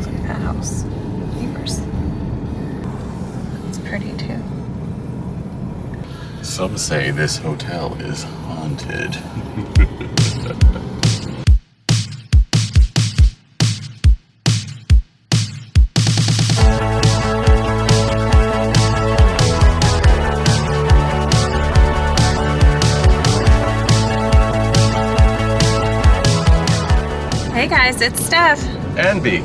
look at that house. Neighbors. It's pretty too. Some say this hotel is haunted. Hey guys, it's Steph. And B.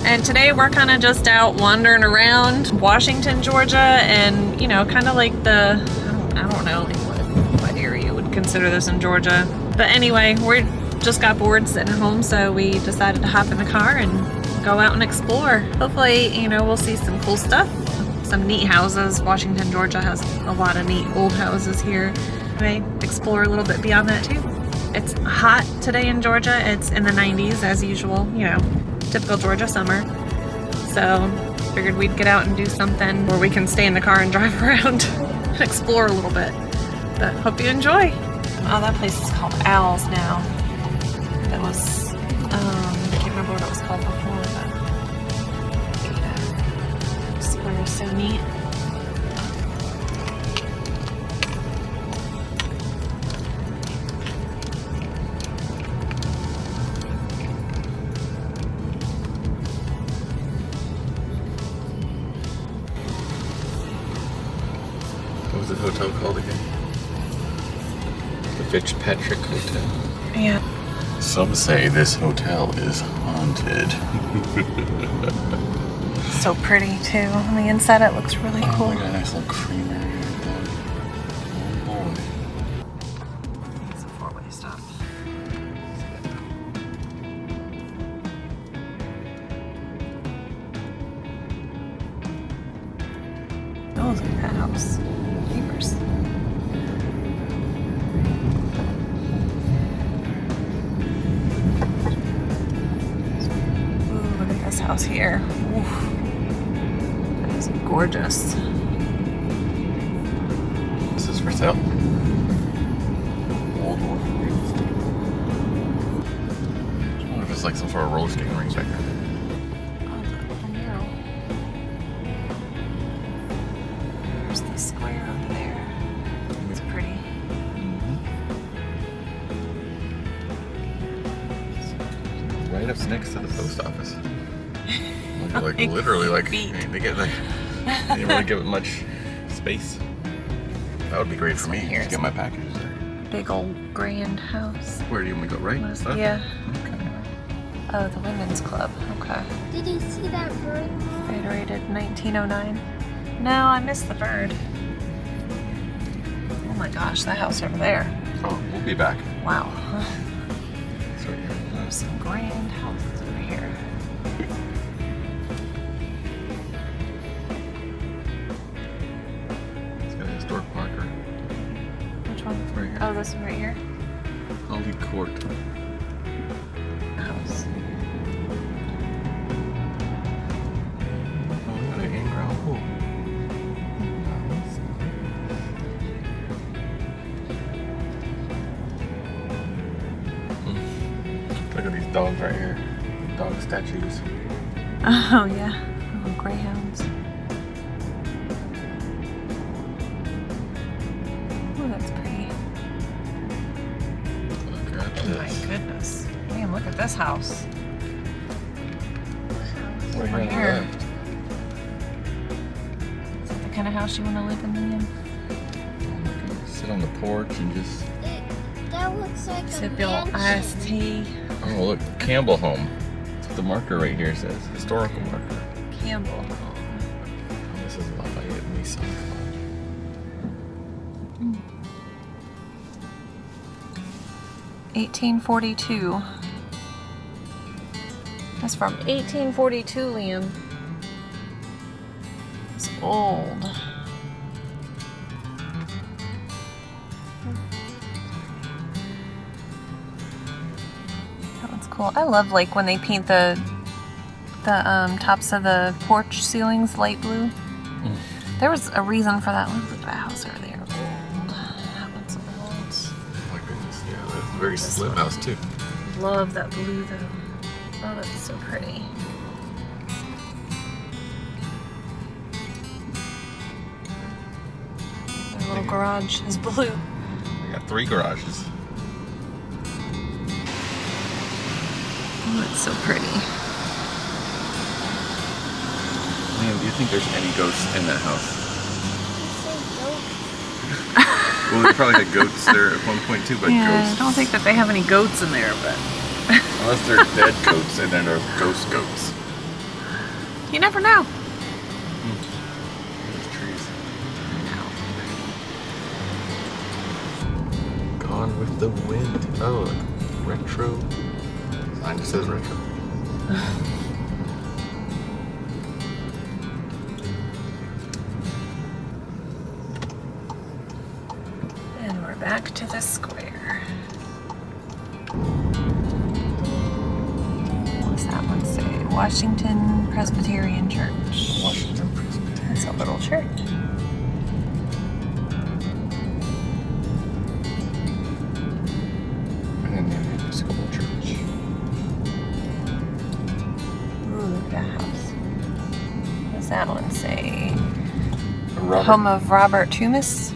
And today we're kind of just out wandering around Washington, Georgia, and you know, kind of like I don't know like what area you would consider this in Georgia. But anyway, we just got bored sitting at home, so we decided to hop in the car and go out and explore. Hopefully, you know, we'll see some cool stuff, some neat houses. Washington, Georgia has a lot of neat old houses here. Anyway, explore a little bit beyond that too. It's hot today in Georgia. It's in the 90s as usual, you know, typical Georgia summer. So figured we'd get out and do something where we can stay in the car and drive around and explore a little bit. But hope you enjoy. Oh, that place is called Owl's now. That was, I can't remember what it was called before, but yeah. The square is so neat. What was the hotel called again? The Fitzpatrick Hotel. Yeah. Some say this hotel is haunted. So pretty too. On the inside it looks really cool. We got a nice little creamery right there. Oh boy. It's a four-way stop. Oh, look at that house. Neighbors. Ooh, look at this house here. Oof. That is gorgeous. This is for sale. Old one. I wonder if it's like some sort of roasting range back there. There's the square over there. It's pretty. Right up next to the post office. Like literally, like they get like they didn't really give it much space. That would be great for me. Just get my packages there. Big old grand house. Where do you want me to go? Right? Left? Yeah. Okay. Oh, the women's club. Okay. Did you see that bird? Federated 1909. No, I missed the bird. Oh my gosh, that house over there. Oh, we'll be back. Wow. It's right here. There's some grand houses over here. It's got a historic marker. Which one? Right here. Oh, this one right here. Holy Court. House. Oh, we got an in-ground pool. Look at these dogs right here. Dog statues. Oh yeah, little greyhounds. Oh, that's pretty. Look at Oh my this. goodness. Man, look at this house. Right Over here on the here. left. Is that the kind of house you want to live in, Liam? Sit on the porch and just... That looks like Sip a your mansion. iced tea. Oh, look. Campbell Home. That's what the marker right here says. Historical marker. Campbell. Oh, this is Lafayette Nissan Club. 1842. That's from 1842, Liam. It's old. That one's cool. I love like when they paint the tops of the porch ceilings light blue. There was a reason for that one. Look at that house over there. Old. That one's old. Oh my goodness, yeah, that's a very slim house too. Love that blue though. Oh, that's so pretty. garage is blue. We got 3 garages. Oh, it's so pretty. Liam, do you think there's any ghosts in that house? Well, they probably had goats there at one point too, but Yeah, ghosts. I don't think that they have any goats in there, but Unless they're dead goats and then they're ghost goats. you never know. There's trees. Gone with the wind. Oh, like retro. Sign just says retro. And we're back to the square. What's that one say? Washington Presbyterian Church. Washington Presbyterian. It's a little church. And then the Episcopal Church. Ooh, look at that house. What's that one say? Robert, Home of Robert Toomis.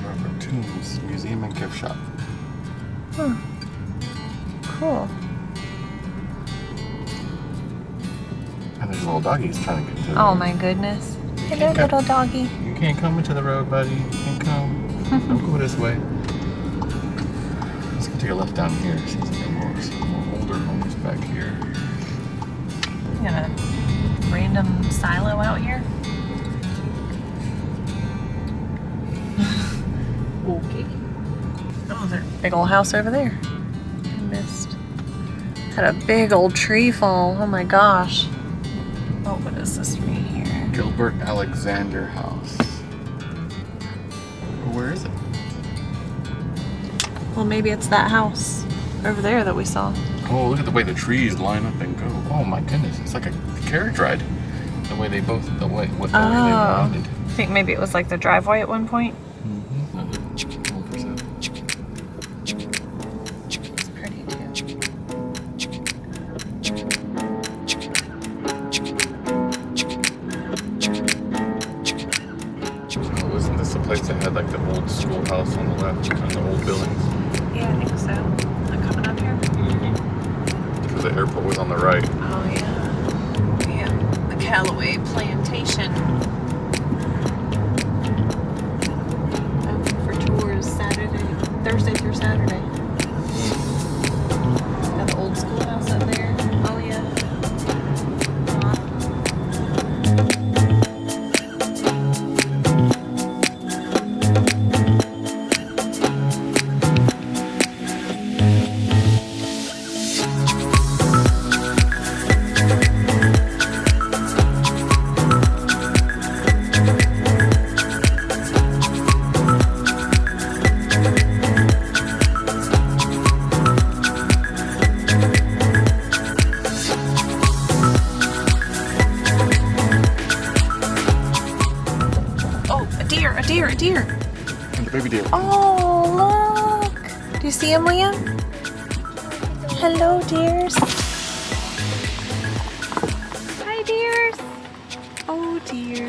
Robert Toombs Museum and Gift Shop. Cool. And there's little doggies trying to get to the Oh road. my goodness. Hello, can't little doggy. You can't come into the road, buddy. You can't come. Don't go this way. Let's go take a left down here. Seems like some more older homes back here. We got a random silo out here. Okay. Oh, there's a big old house over there. I missed. Had a big old tree fall. Oh my gosh. Oh, what does this mean here? Gilbert Alexander House. Where is it? Well, maybe it's that house over there that we saw. Oh, look at the way the trees line up and go. Oh my goodness, it's like a carriage ride. The way they both, the way they rounded. I think maybe it was like the driveway at one point. It's pretty too. Oh, wasn't this the place that had like the old schoolhouse on the left and the old buildings? Yeah, I think so. Am I coming up here? Because the airport was on the right. Oh yeah. Yeah, the Callaway Plantation. Open for tours Thursday through Saturday. Got the old schoolhouse up there. Oh yeah. A deer. And the baby deer. Oh, look. Do you see him, Liam? Hello, dears. Hi, dears. Oh, dear.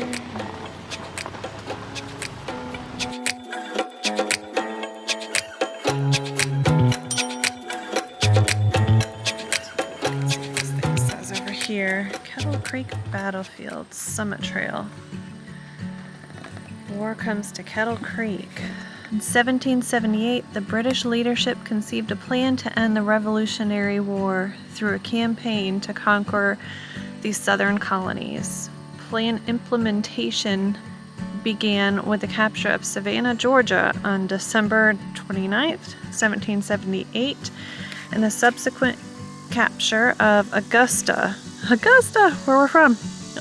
This thing says over here, Kettle Creek Battlefield, Summit Trail. War comes to Kettle Creek. In 1778, the British leadership conceived a plan to end the Revolutionary War through a campaign to conquer the southern colonies. Plan implementation began with the capture of Savannah, Georgia on December 29th, 1778, and the subsequent capture of Augusta, where we're from,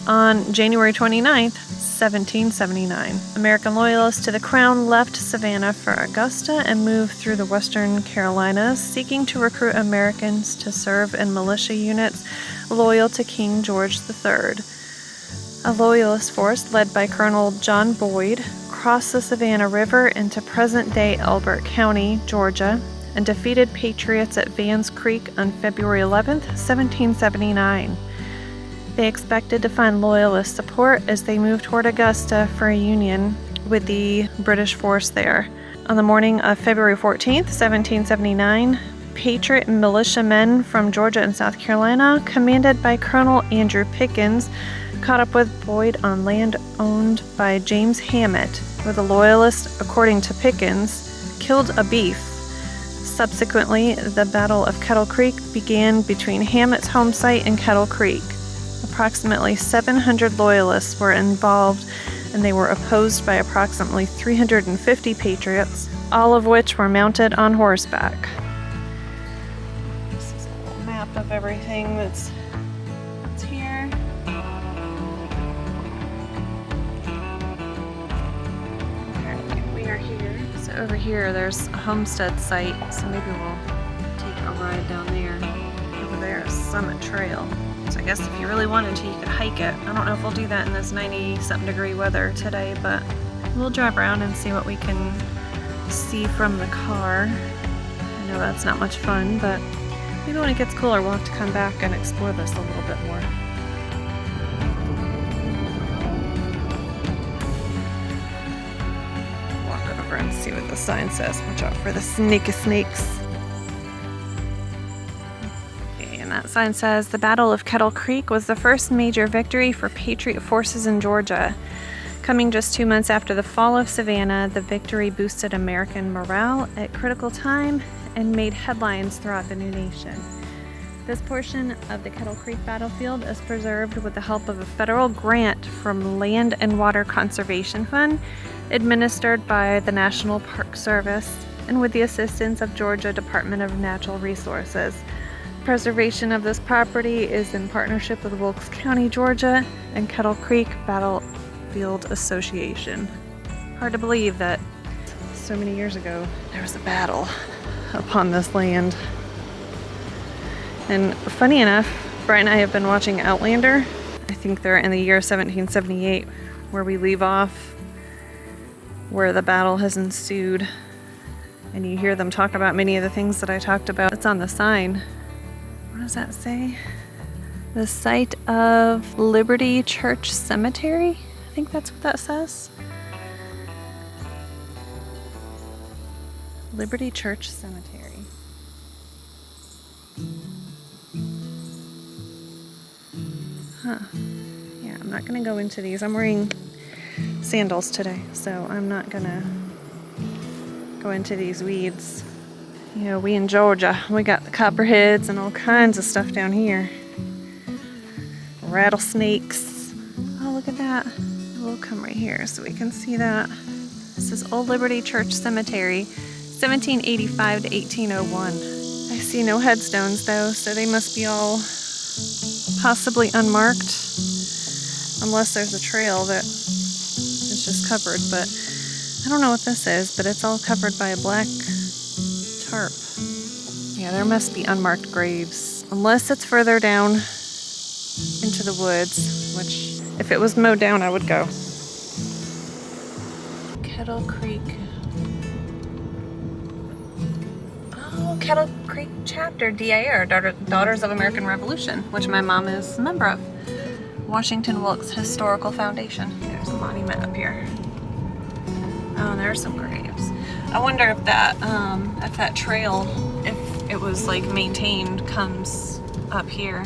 on January 29th, 1779. American loyalists to the crown left Savannah for Augusta and moved through the western Carolinas, seeking to recruit Americans to serve in militia units loyal to King George III. A loyalist force led by Colonel John Boyd crossed the Savannah River into present-day Elbert County, Georgia, and defeated Patriots at Vans Creek on February 11, 1779. They expected to find loyalist support as they moved toward Augusta for a union with the British force there. On the morning of February 14th, 1779, Patriot militiamen from Georgia and South Carolina, commanded by Colonel Andrew Pickens, caught up with Boyd on land owned by James Hammett, where the Loyalists, according to Pickens, killed a beef. Subsequently, the Battle of Kettle Creek began between Hammett's home site and Kettle Creek. Approximately 700 Loyalists were involved, and they were opposed by approximately 350 Patriots, all of which were mounted on horseback. This is a little map of everything that's here. We are here. So over here, there's a homestead site, so maybe we'll take a ride down there. Over there is Summit Trail. So I guess if you really wanted to, you could hike it. I don't know if we'll do that in this 90-something degree weather today, but we'll drive around and see what we can see from the car. I know that's not much fun, but maybe when it gets cooler, we'll have to come back and explore this a little bit more. Walk over and see what the sign says. Watch out for the snaky snakes. And that sign says, the Battle of Kettle Creek was the first major victory for Patriot forces in Georgia. Coming just 2 months after the fall of Savannah, the victory boosted American morale at critical time and made headlines throughout the new nation. This portion of the Kettle Creek battlefield is preserved with the help of a federal grant from Land and Water Conservation Fund, administered by the National Park Service, and with the assistance of Georgia Department of Natural Resources. Preservation of this property is in partnership with Wilkes County, Georgia, and Kettle Creek Battlefield Association. Hard to believe that so many years ago there was a battle upon this land. And funny enough, Brian and I have been watching Outlander. I think they're in the year 1778, where we leave off, where the battle has ensued. And you hear them talk about many of the things that I talked about. It's on the sign. What does that say? The site of Liberty Church Cemetery? I think that's what that says. Liberty Church Cemetery. Huh. Yeah, I'm not gonna go into these. I'm wearing sandals today, so I'm not gonna go into these weeds. You know, we in Georgia, we got the copperheads and all kinds of stuff down here. Rattlesnakes. Oh, look at that. We'll come right here so we can see that. This is Old Liberty Church Cemetery, 1785 to 1801. I see no headstones though, so they must be all possibly unmarked. Unless there's a trail that is just covered, but I don't know what this is, but it's all covered by a black tarp. Yeah, there must be unmarked graves. Unless it's further down into the woods, which if it was mowed down, I would go. Kettle Creek. Oh, Kettle Creek chapter, DIR, Daughters of American Revolution, which my mom is a member of. Washington Wilkes Historical Foundation. There's a monument up here. Oh, there's some graves. I wonder if that trail, if it was like maintained, comes up here.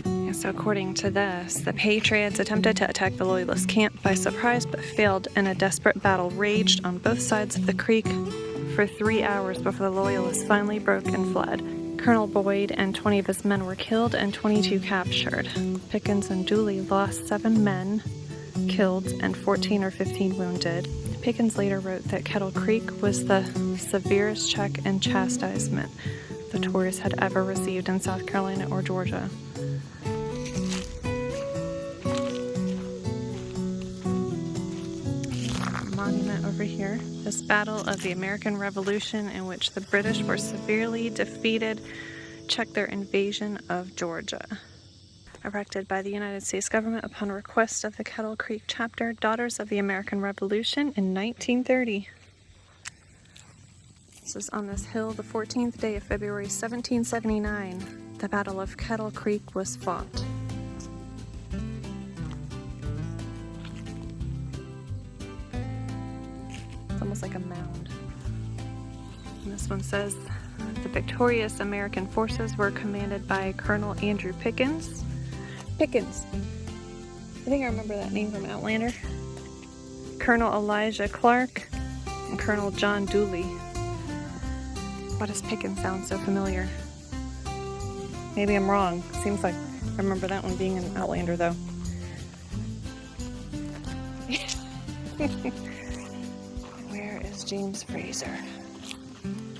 Yeah, so according to this, the Patriots attempted to attack the Loyalist camp by surprise but failed, and a desperate battle raged on both sides of the creek for 3 hours before the Loyalists finally broke and fled. Colonel Boyd and 20 of his men were killed and 22 captured. Pickens and Dooley lost 7 men killed and 14 or 15 wounded. Pickens later wrote that Kettle Creek was the severest check and chastisement the Tories had ever received in South Carolina or Georgia. Monument over here. This battle of the American Revolution, in which the British were severely defeated, checked their invasion of Georgia. Erected by the United States government upon request of the Kettle Creek chapter, Daughters of the American Revolution, in 1930. This is on this hill, the 14th day of February 1779. The Battle of Kettle Creek was fought. almost like a mound. And this one says, the victorious American forces were commanded by Colonel Andrew Pickens. Pickens. I think I remember that name from Outlander. Colonel Elijah Clark and Colonel John Dooley. Why does Pickens sound so familiar? Maybe I'm wrong. Seems like I remember that one being an Outlander though. Where is James Fraser?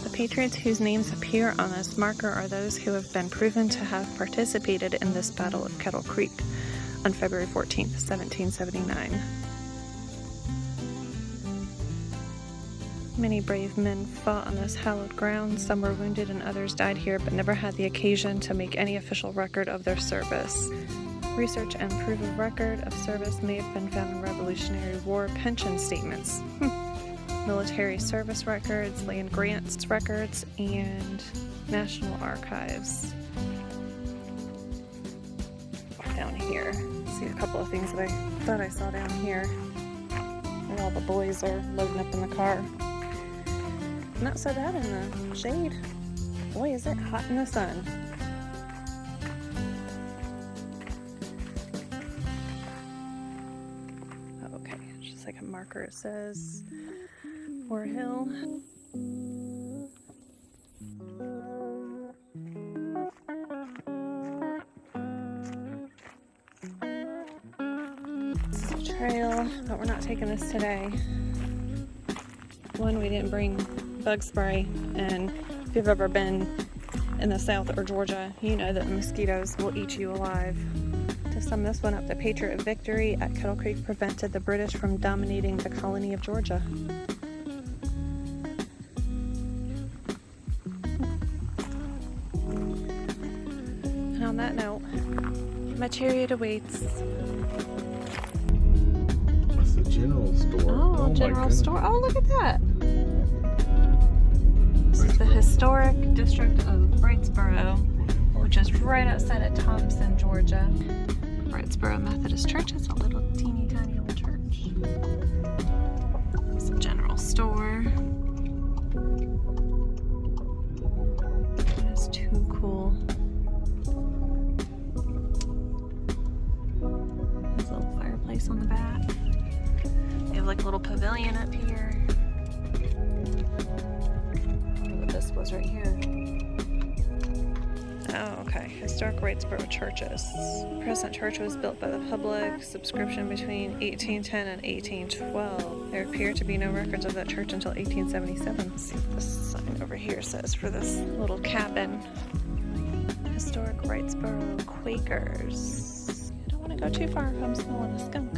The patriots whose names appear on this marker are those who have been proven to have participated in this Battle of Kettle Creek on February 14th, 1779. Many brave men fought on this hallowed ground. Some were wounded and others died here, but never had the occasion to make any official record of their service. Research and proof of record of service may have been found in Revolutionary War pension statements, military service records, land grants records, and National Archives. Down here, see a couple of things that I thought I saw down here. And all the boys are loading up in the car. Not so bad in the shade. Boy, is it hot in the sun. Okay, just like a marker, it says War Hill. This is a trail, but we're not taking this today. One, we didn't bring bug spray, and if you've ever been in the South or Georgia, you know that mosquitoes will eat you alive. To sum this one up, the Patriot victory at Kettle Creek prevented the British from dominating the colony of Georgia. And on that note, my chariot awaits. What's the general store? Oh, general store. Oh, look at that. This is the Historic District of Wrightsboro, which is right outside of Thomson, Georgia. Wrightsboro Methodist Church is a little teeny tiny little church. It's a general store. That is too cool. There's a little fireplace on the back. They have like a little pavilion up here. This was right here. Oh, okay. Historic Wrightsboro churches. The present church was built by the public subscription between 1810 and 1812. There appear to be no records of that church until 1877. Let's see what this sign over here says for this little cabin. Historic Wrightsboro Quakers. I don't want to go too far if I'm smelling a skunk.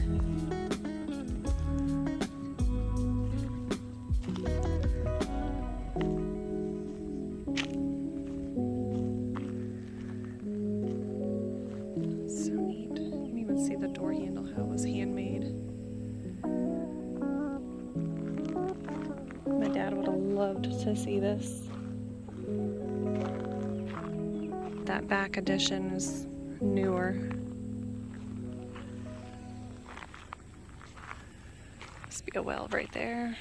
To see this. That back edition is newer. Must be a well right there.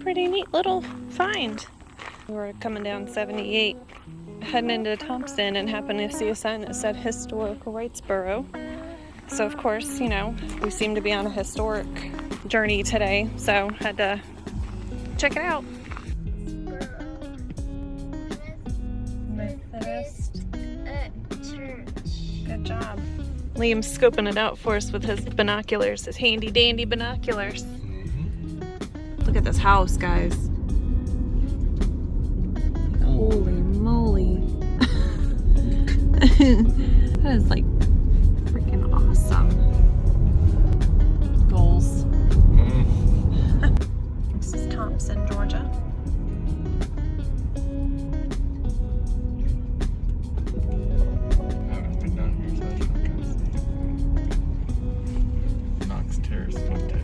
Pretty neat little find. We're coming down 78, heading into Thomson, and happened to see a sign that said Historic Wrightsboro. So of course, you know, we seem to be on a historic journey today, so had to check it out. Methodist Church. Good job. Liam's scoping it out for us with his binoculars, his handy dandy binoculars. Look at this house, guys. Holy moly. That is like freaking awesome. Goals. This is Thomson, Georgia. I haven't been down here, so I'm trying to see. Knox Terrace Hotel.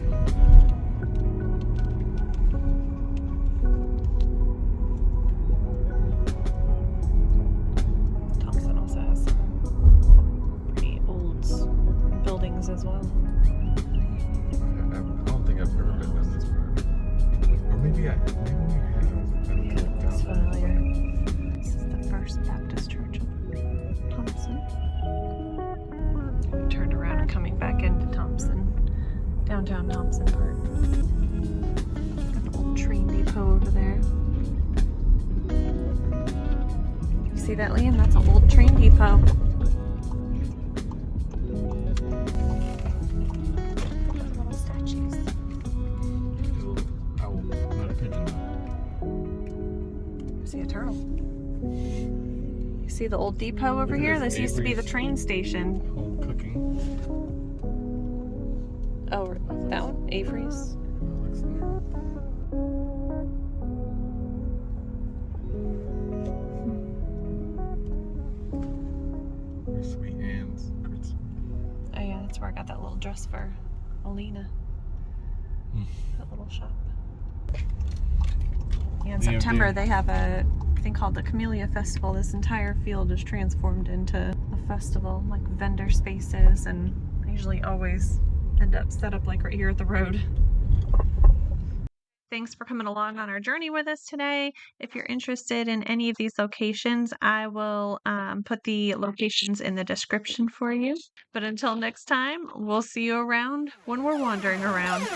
Thomson also has some pretty old buildings as well. I don't think I've I've never been down this part. Or maybe we have. I don't feel like Looks down. familiar. This is the First Baptist Church of Thomson. We turned around and coming back into Thomson, downtown Thomson part. Got the old train depot over there. You see that, Liam? That's an old train depot. Little statues. There's a little owl, not a pigeon though. I see a turtle. You see the old depot over here? This used to be the train station. Home cooking. Oh, that one? Avery's. Looks near. Where's Sweet Anne's? Oh yeah, that's where I got that little dress for Alina. That little shop. Yeah, in September they have a thing called the Camellia Festival. This entire field is transformed into a festival, like vendor spaces, and I usually always end up set up like right here at the road. Thanks for coming along on our journey with us today. If you're interested in any of these locations, I will put the locations in the description for you. But until next time, we'll see you around when we're wandering around.